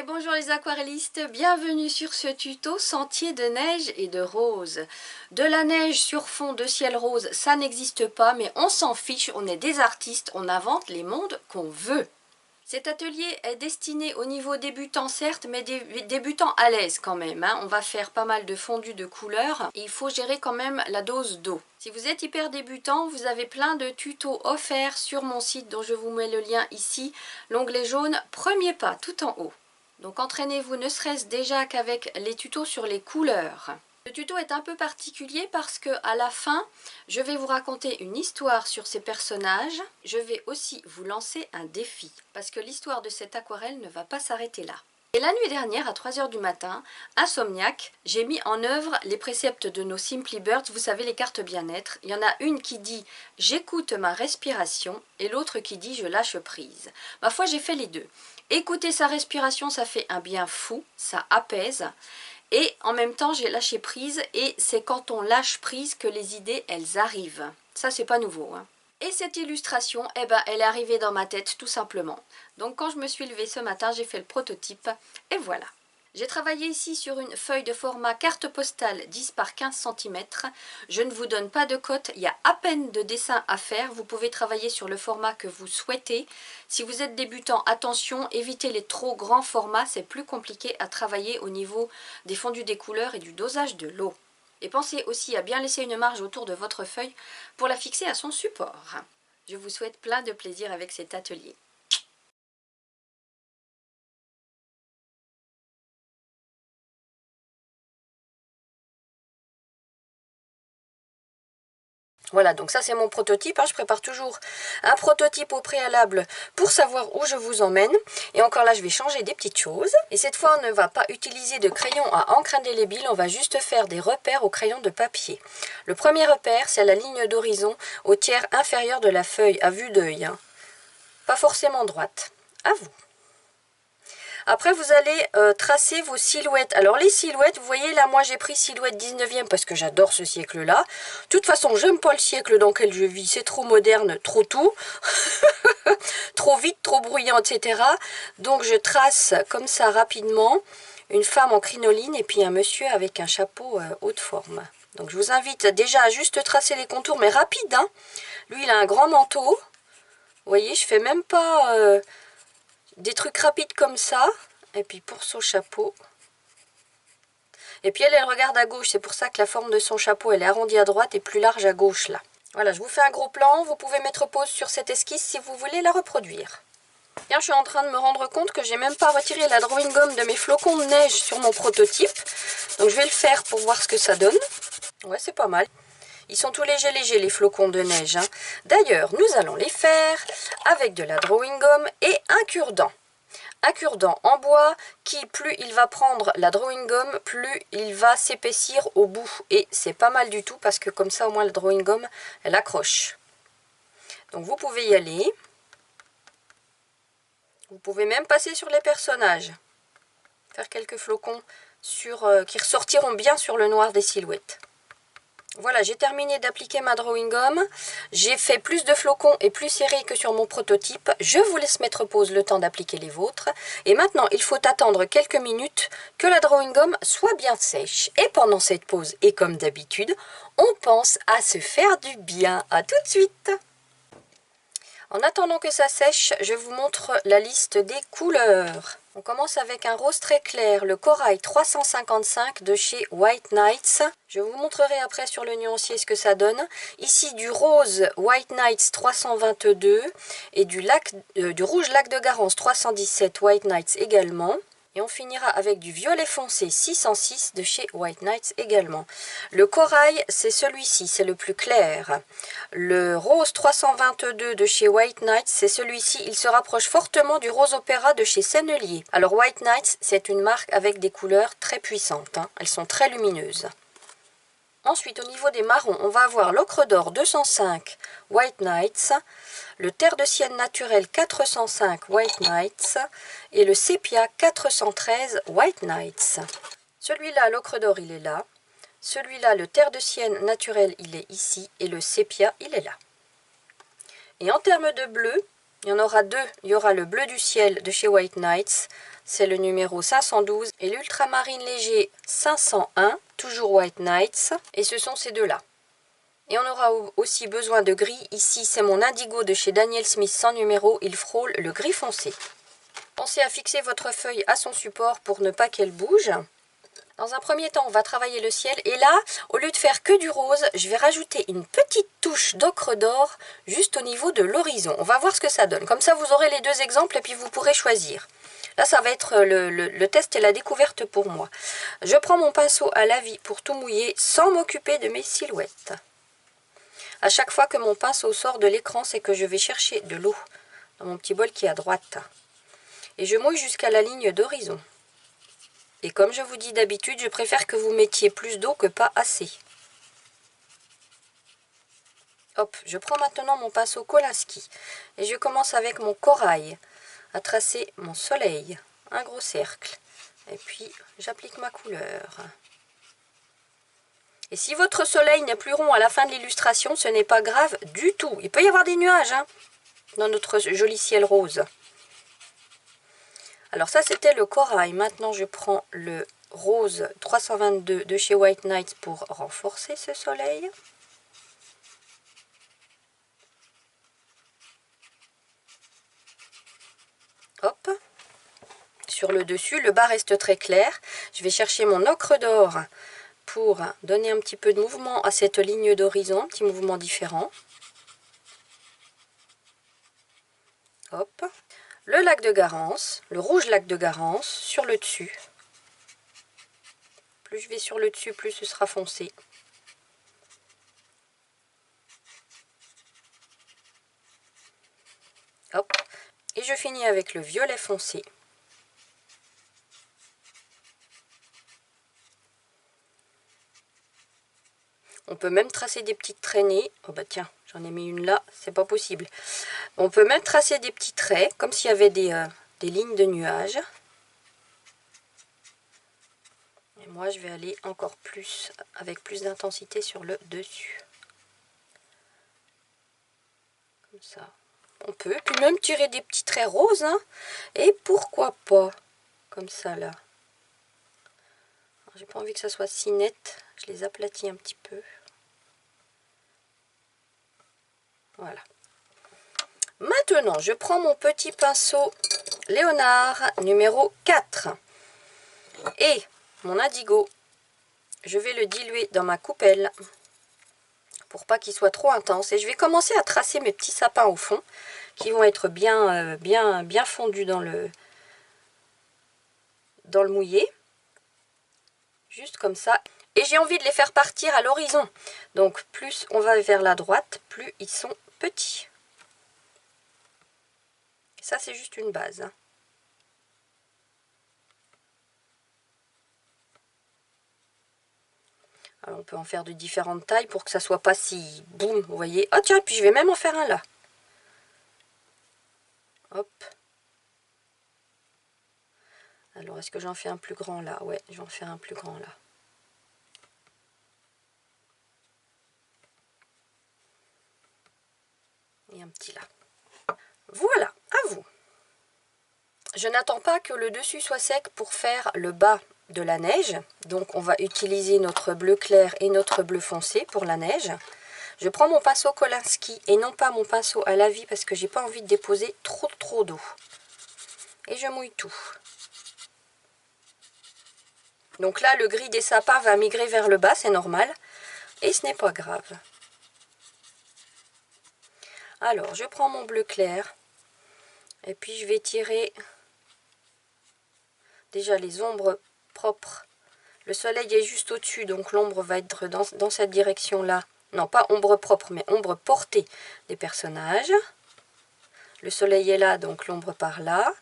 bonjour les aquarellistes, bienvenue sur ce tuto sentier de neige et de rose. De la neige sur fond de ciel rose, ça n'existe pas, mais on s'en fiche, on est des artistes, on invente les mondes qu'on veut. Cet atelier est destiné au niveau débutant certes, mais débutant à l'aise quand même. Hein. On va faire pas mal de fondu de couleurs et il faut gérer quand même la dose d'eau. Si vous êtes hyper débutant, vous avez plein de tutos offerts sur mon site dont je vous mets le lien ici. L'onglet jaune, premier pas, tout en haut. Donc entraînez-vous ne serait-ce déjà qu'avec les tutos sur les couleurs. Le tuto est un peu particulier parce que à la fin, je vais vous raconter une histoire sur ces personnages. Je vais aussi vous lancer un défi parce que l'histoire de cette aquarelle ne va pas s'arrêter là. Et la nuit dernière, à 3 h du matin, insomniaque, j'ai mis en œuvre les préceptes de nos Simply Birds, vous savez les cartes bien-être. Il y en a une qui dit « j'écoute ma respiration » et l'autre qui dit « je lâche prise ». Ma foi, j'ai fait les deux. Écouter sa respiration, ça fait un bien fou, ça apaise. Et en même temps, j'ai lâché prise et c'est quand on lâche prise que les idées, elles arrivent. Ça, c'est pas nouveau. Hein. Et cette illustration, eh ben, elle est arrivée dans ma tête tout simplement. Donc quand je me suis levée ce matin, j'ai fait le prototype et voilà. J'ai travaillé ici sur une feuille de format carte postale 10 par 15 cm. Je ne vous donne pas de cote, il y a à peine de dessin à faire. Vous pouvez travailler sur le format que vous souhaitez. Si vous êtes débutant, attention, évitez les trop grands formats. C'est plus compliqué à travailler au niveau des fondus des couleurs et du dosage de l'eau. Et pensez aussi à bien laisser une marge autour de votre feuille pour la fixer à son support. Je vous souhaite plein de plaisir avec cet atelier. Voilà, donc ça c'est mon prototype, hein. Je prépare toujours un prototype au préalable pour savoir où je vous emmène. Et encore là, je vais changer des petites choses. Et cette fois, on ne va pas utiliser de crayon à encre indélébile, on va juste faire des repères au crayon de papier. Le premier repère, c'est la ligne d'horizon au tiers inférieur de la feuille, à vue d'œil. Hein. Pas forcément droite, à vous. Après, vous allez tracer vos silhouettes. Alors, les silhouettes, vous voyez, là, moi, j'ai pris silhouette 19e parce que j'adore ce siècle-là. De toute façon, j'aime pas le siècle dans lequel je vis. C'est trop moderne, trop tout. Trop vite, trop bruyant, etc. Donc, je trace comme ça, rapidement, une femme en crinoline et puis un monsieur avec un chapeau haute forme. Donc, je vous invite déjà à juste tracer les contours, mais rapide, hein. Lui, il a un grand manteau. Vous voyez, je fais même pas... des trucs rapides comme ça. Et puis pour son chapeau. Et puis elle regarde à gauche. C'est pour ça que la forme de son chapeau, elle est arrondie à droite et plus large à gauche là. Voilà, je vous fais un gros plan. Vous pouvez mettre pause sur cette esquisse si vous voulez la reproduire. Bien, je suis en train de me rendre compte que j'ai même pas retiré la drawing gum de mes flocons de neige sur mon prototype. Donc je vais le faire pour voir ce que ça donne. Ouais, c'est pas mal. Ils sont tout légers les flocons de neige. Hein. D'ailleurs, nous allons les faire avec de la drawing gum et un cure-dent. Un cure-dent en bois qui, plus il va prendre la drawing gum, plus il va s'épaissir au bout. Et c'est pas mal du tout parce que comme ça, au moins, la drawing gum, elle accroche. Donc, vous pouvez y aller. Vous pouvez même passer sur les personnages. Faire quelques flocons qui ressortiront bien sur le noir des silhouettes. Voilà, j'ai terminé d'appliquer ma drawing gum. J'ai fait plus de flocons et plus serré que sur mon prototype. Je vous laisse mettre pause le temps d'appliquer les vôtres. Et maintenant, il faut attendre quelques minutes que la drawing gum soit bien sèche. Et pendant cette pause, et comme d'habitude, on pense à se faire du bien. À tout de suite! En attendant que ça sèche, je vous montre la liste des couleurs. On commence avec un rose très clair, le corail 355 de chez White Nights. Je vous montrerai après sur le nuancier ce que ça donne. Ici du rose White Nights 322 et du rouge lac de Garance 317 White Nights également. Et on finira avec du violet foncé 606 de chez White Nights également. Le corail, c'est celui-ci, c'est le plus clair. Le rose 322 de chez White Nights, c'est celui-ci. Il se rapproche fortement du rose opéra de chez Sennelier. Alors White Nights, c'est une marque avec des couleurs très puissantes. Hein. Elles sont très lumineuses. Ensuite, au niveau des marrons, on va avoir l'ocre d'or 205 White Nights, le terre de ciel naturel 405 White Nights et le sépia 413 White Nights. Celui-là, l'ocre d'or, il est là. Celui-là, le terre de ciel naturel, il est ici. Et le sépia, il est là. Et en termes de bleu, il y en aura deux. Il y aura le bleu du ciel de chez White Nights. c'est le numéro 512. Et l'ultramarine léger 501, toujours White Nights. Et ce sont ces deux-là. Et on aura aussi besoin de gris. Ici, c'est mon indigo de chez Daniel Smith sans numéro. Il frôle le gris foncé. Pensez à fixer votre feuille à son support pour ne pas qu'elle bouge. Dans un premier temps, on va travailler le ciel. Et là, au lieu de faire que du rose, je vais rajouter une petite touche d'ocre d'or juste au niveau de l'horizon. On va voir ce que ça donne. Comme ça, vous aurez les deux exemples et puis vous pourrez choisir. Là, ça va être le test et la découverte pour moi. Je prends mon pinceau à la vie pour tout mouiller sans m'occuper de mes silhouettes. À chaque fois que mon pinceau sort de l'écran, c'est que je vais chercher de l'eau dans mon petit bol qui est à droite. Et je mouille jusqu'à la ligne d'horizon. Et comme je vous dis d'habitude, je préfère que vous mettiez plus d'eau que pas assez. Hop, je prends maintenant mon pinceau Kolinsky. Et je commence avec mon corail à tracer mon soleil. Un gros cercle. Et puis, j'applique ma couleur. Et si votre soleil n'est plus rond à la fin de l'illustration, ce n'est pas grave du tout. Il peut y avoir des nuages dans notre joli ciel rose. Alors ça, c'était le corail. Maintenant, je prends le rose 322 de chez White Nights pour renforcer ce soleil. Hop. Sur le dessus, le bas reste très clair. Je vais chercher mon ocre d'or pour donner un petit peu de mouvement à cette ligne d'horizon, un petit mouvement différent. Hop. Le lac de Garance, le rouge lac de Garance, sur le dessus. Plus je vais sur le dessus, plus ce sera foncé. Hop. Et je finis avec le violet foncé. On peut même tracer des petites traînées. Oh bah tiens, j'en ai mis une là, c'est pas possible. On peut même tracer des petits traits, comme s'il y avait des lignes de nuages. Et moi, je vais aller encore plus, avec plus d'intensité sur le dessus. Comme ça. On peut puis même tirer des petits traits roses, et pourquoi pas, comme ça là. J'ai pas envie que ça soit si net, je les aplatis un petit peu. Voilà. Maintenant, je prends mon petit pinceau Léonard numéro 4 et mon indigo. Je vais le diluer dans ma coupelle pour pas qu'il soit trop intense. Et je vais commencer à tracer mes petits sapins au fond qui vont être bien fondus dans le mouillé. Juste comme ça. Et j'ai envie de les faire partir à l'horizon. Donc plus on va vers la droite, plus ils sont petits. Ça, c'est juste une base. Alors, on peut en faire de différentes tailles pour que ça soit pas si boum, vous voyez. Ah tiens, puis je vais même en faire un là. Hop. Alors, est-ce que j'en fais un plus grand là? Ouais, je vais en faire un plus grand là. Et un petit là. Voilà, à vous. Je n'attends pas que le dessus soit sec pour faire le bas de la neige. Donc, on va utiliser notre bleu clair et notre bleu foncé pour la neige. Je prends mon pinceau Kolinsky et non pas mon pinceau à la vie parce que j'ai pas envie de déposer trop d'eau. Et je mouille tout. Donc là, le gris des sapins va migrer vers le bas, c'est normal. Et ce n'est pas grave. Alors, je prends mon bleu clair. Et puis, je vais tirer déjà les ombres propres. Le soleil est juste au-dessus, donc l'ombre va être dans cette direction-là. Non, pas ombre propre, mais ombre portée des personnages. Le soleil est là, donc l'ombre par là.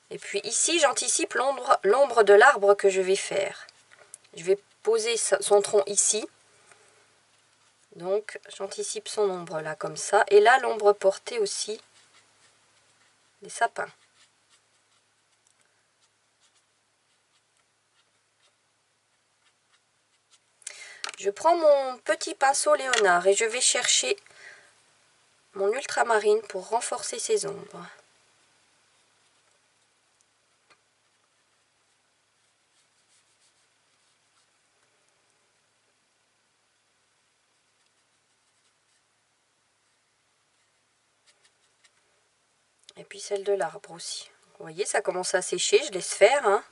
Et puis ici, j'anticipe l'ombre de l'arbre que je vais faire. Je vais poser son tronc ici. Donc, j'anticipe son ombre là, comme ça. Et là, l'ombre portée aussi des sapins. Je prends mon petit pinceau Léonard et je vais chercher mon ultramarine pour renforcer ses ombres. Et puis celle de l'arbre aussi. Vous voyez, ça commence à sécher, je laisse faire, hein.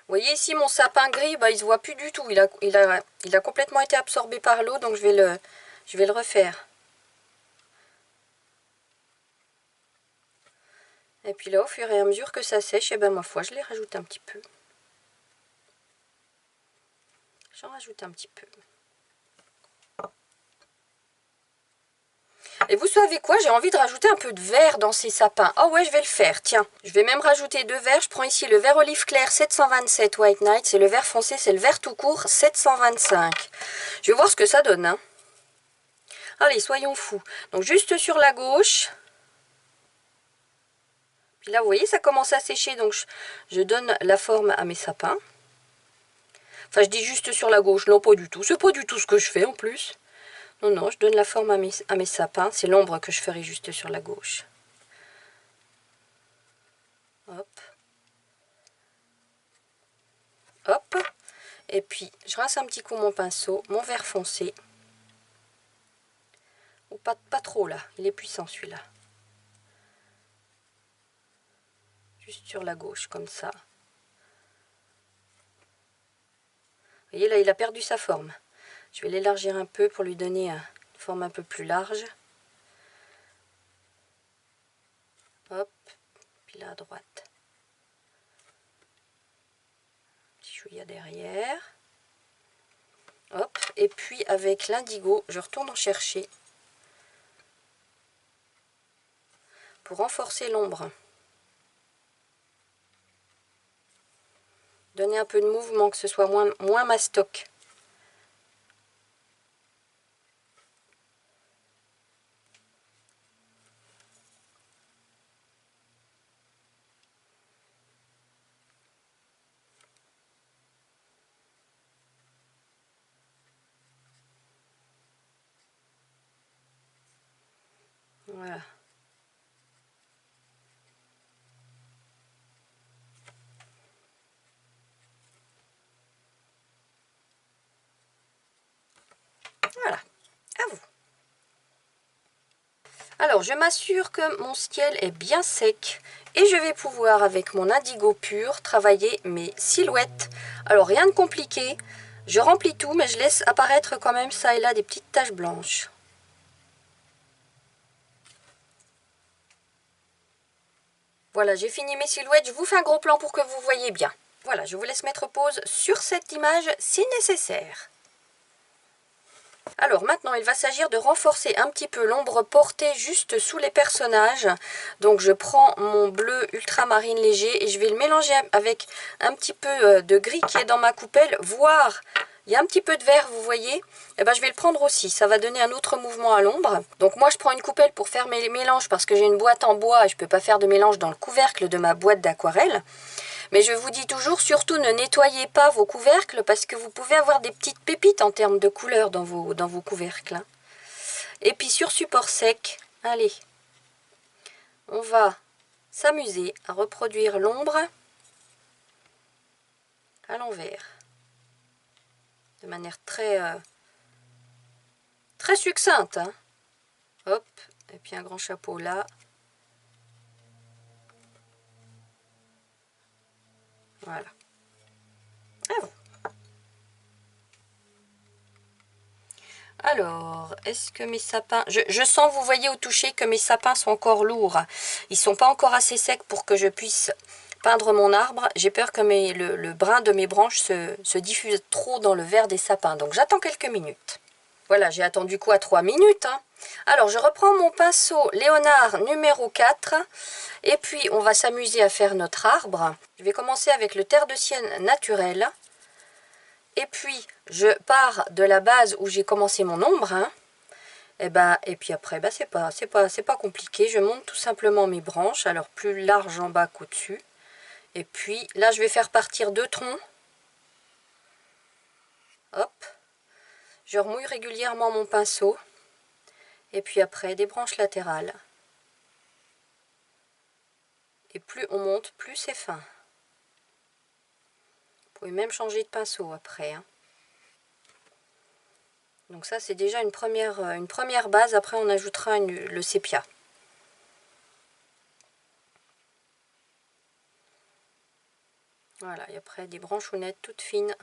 Vous voyez ici mon sapin gris, bah, il se voit plus du tout. Il a complètement été absorbé par l'eau, donc je vais le refaire. Et puis là, au fur et à mesure que ça sèche, et ben ma foi, je les rajoute un petit peu. J'en rajoute un petit peu. Et vous savez quoi? J'ai envie de rajouter un peu de vert dans ces sapins. Oh ouais, je vais le faire, tiens. Je vais même rajouter 2 verres. Je prends ici le vert olive clair 727 White Night. C'est le vert foncé, c'est le vert tout court 725. Je vais voir ce que ça donne, hein. Allez, soyons fous. Donc juste sur la gauche. Puis là, vous voyez, ça commence à sécher. Donc je donne la forme à mes sapins. Enfin, je dis juste sur la gauche. Non, pas du tout. C'est pas du tout ce que je fais en plus. Non, non, je donne la forme à mes sapins. C'est l'ombre que je ferai juste sur la gauche. Hop. Hop. Et puis, je rince un petit coup mon pinceau, mon vert foncé. Ou pas trop là. Il est puissant celui-là. Juste sur la gauche, comme ça. Vous voyez, là, il a perdu sa forme. Je vais l'élargir un peu pour lui donner une forme un peu plus large. Hop, puis là à droite. Petit chouïa derrière. Hop, et puis avec l'indigo, je retourne en chercher pour renforcer l'ombre. Donner un peu de mouvement, que ce soit moins mastoc. Voilà. Voilà, à vous. Alors, je m'assure que mon ciel est bien sec et je vais pouvoir, avec mon indigo pur, travailler mes silhouettes. Alors, rien de compliqué. Je remplis tout, mais je laisse apparaître quand même ça et là des petites taches blanches. Voilà, j'ai fini mes silhouettes. Je vous fais un gros plan pour que vous voyez bien. Voilà, je vous laisse mettre pause sur cette image si nécessaire. Alors maintenant, il va s'agir de renforcer un petit peu l'ombre portée juste sous les personnages. Donc je prends mon bleu ultramarine léger et je vais le mélanger avec un petit peu de gris qui est dans ma coupelle, voire il y a un petit peu de vert, vous voyez. Et ben je vais le prendre aussi, ça va donner un autre mouvement à l'ombre. Donc moi je prends une coupelle pour faire mes mélanges parce que j'ai une boîte en bois et je ne peux pas faire de mélange dans le couvercle de ma boîte d'aquarelle. Mais je vous dis toujours, surtout ne nettoyez pas vos couvercles parce que vous pouvez avoir des petites pépites en termes de couleurs dans vos couvercles, hein. Et puis sur support sec, allez, on va s'amuser à reproduire l'ombre à l'envers. De manière très succincte, hein. Hop, et puis un grand chapeau là. Voilà. À vous. Alors, est-ce que mes sapins... Je sens, vous voyez au toucher, que mes sapins sont encore lourds. Ils ne sont pas encore assez secs pour que je puisse peindre mon arbre. J'ai peur que le brun de mes branches se diffuse trop dans le vert des sapins. Donc, j'attends quelques minutes. Voilà, j'ai attendu quoi? 3 minutes, hein. Alors, je reprends mon pinceau Léonard numéro 4. Et puis, on va s'amuser à faire notre arbre. Je vais commencer avec le terre de sienne naturel. Et puis, je pars de la base où j'ai commencé mon ombre, hein. Et puis après, c'est pas compliqué. Je monte tout simplement mes branches, alors plus large en bas qu'au-dessus. Et puis, là, je vais faire partir 2 troncs. Hop. Je remouille régulièrement mon pinceau. Et puis après, des branches latérales. Et plus on monte, plus c'est fin. Vous pouvez même changer de pinceau après, hein. Donc ça c'est déjà une première base, après on ajoutera le sépia. Voilà, et après des branchounettes toutes fines.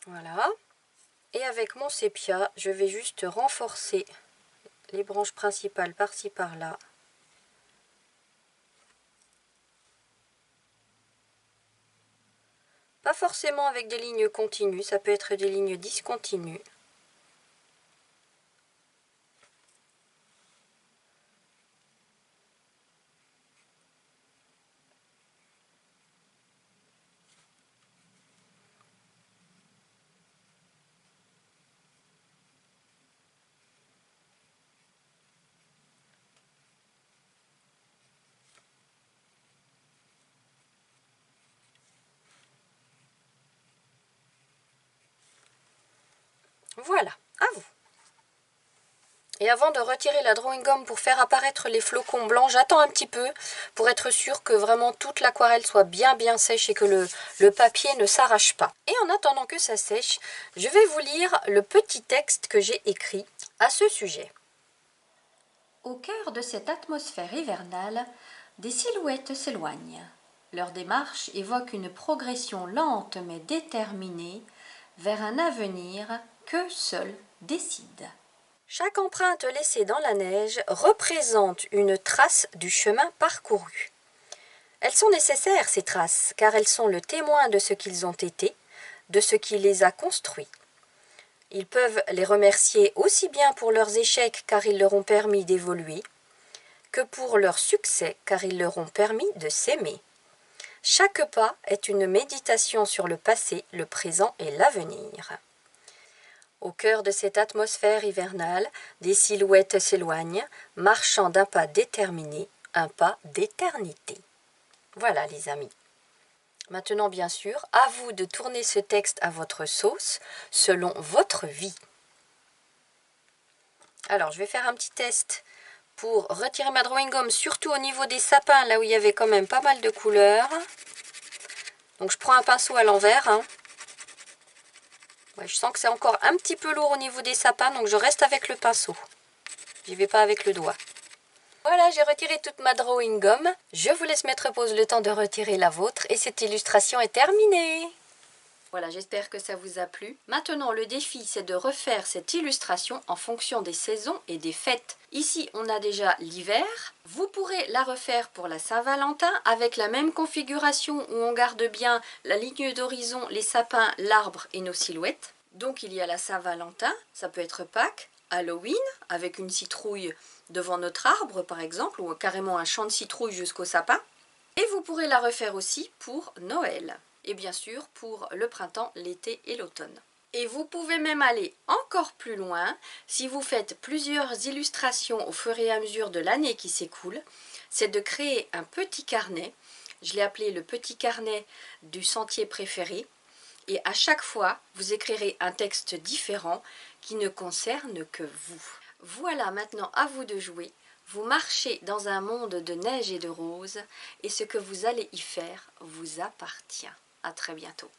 Voilà. Et avec mon sépia, je vais juste renforcer les branches principales par-ci par-là. Pas forcément avec des lignes continues, ça peut être des lignes discontinues. Voilà, à vous. Et avant de retirer la drawing gum pour faire apparaître les flocons blancs, j'attends un petit peu pour être sûr que vraiment toute l'aquarelle soit bien sèche et que le papier ne s'arrache pas. Et en attendant que ça sèche, je vais vous lire le petit texte que j'ai écrit à ce sujet. Au cœur de cette atmosphère hivernale, des silhouettes s'éloignent. Leur démarche évoque une progression lente mais déterminée vers un avenir que seul décide. Chaque empreinte laissée dans la neige représente une trace du chemin parcouru. Elles sont nécessaires, ces traces, car elles sont le témoin de ce qu'ils ont été, de ce qui les a construits. Ils peuvent les remercier aussi bien pour leurs échecs, car ils leur ont permis d'évoluer, que pour leurs succès, car ils leur ont permis de s'aimer. Chaque pas est une méditation sur le passé, le présent et l'avenir. Au cœur de cette atmosphère hivernale, des silhouettes s'éloignent, marchant d'un pas déterminé, un pas d'éternité. Voilà les amis. Maintenant bien sûr, à vous de tourner ce texte à votre sauce, selon votre vie. Alors je vais faire un petit test pour retirer ma drawing gum, surtout au niveau des sapins, là où il y avait quand même pas mal de couleurs. Donc je prends un pinceau à l'envers. Ouais, je sens que c'est encore un petit peu lourd au niveau des sapins, donc je reste avec le pinceau. J'y vais pas avec le doigt. Voilà, j'ai retiré toute ma drawing gum. Je vous laisse mettre pause le temps de retirer la vôtre et cette illustration est terminée. Voilà, j'espère que ça vous a plu. Maintenant, le défi, c'est de refaire cette illustration en fonction des saisons et des fêtes. Ici, on a déjà l'hiver. Vous pourrez la refaire pour la Saint-Valentin avec la même configuration où on garde bien la ligne d'horizon, les sapins, l'arbre et nos silhouettes. Donc, il y a la Saint-Valentin, ça peut être Pâques, Halloween, avec une citrouille devant notre arbre, par exemple, ou carrément un champ de citrouille jusqu'au sapin. Et vous pourrez la refaire aussi pour Noël. Et bien sûr pour le printemps, l'été et l'automne. Et vous pouvez même aller encore plus loin si vous faites plusieurs illustrations au fur et à mesure de l'année qui s'écoule. C'est de créer un petit carnet. Je l'ai appelé le petit carnet du sentier préféré. Et à chaque fois, vous écrirez un texte différent qui ne concerne que vous. Voilà, maintenant à vous de jouer. Vous marchez dans un monde de neige et de roses et ce que vous allez y faire vous appartient. À très bientôt.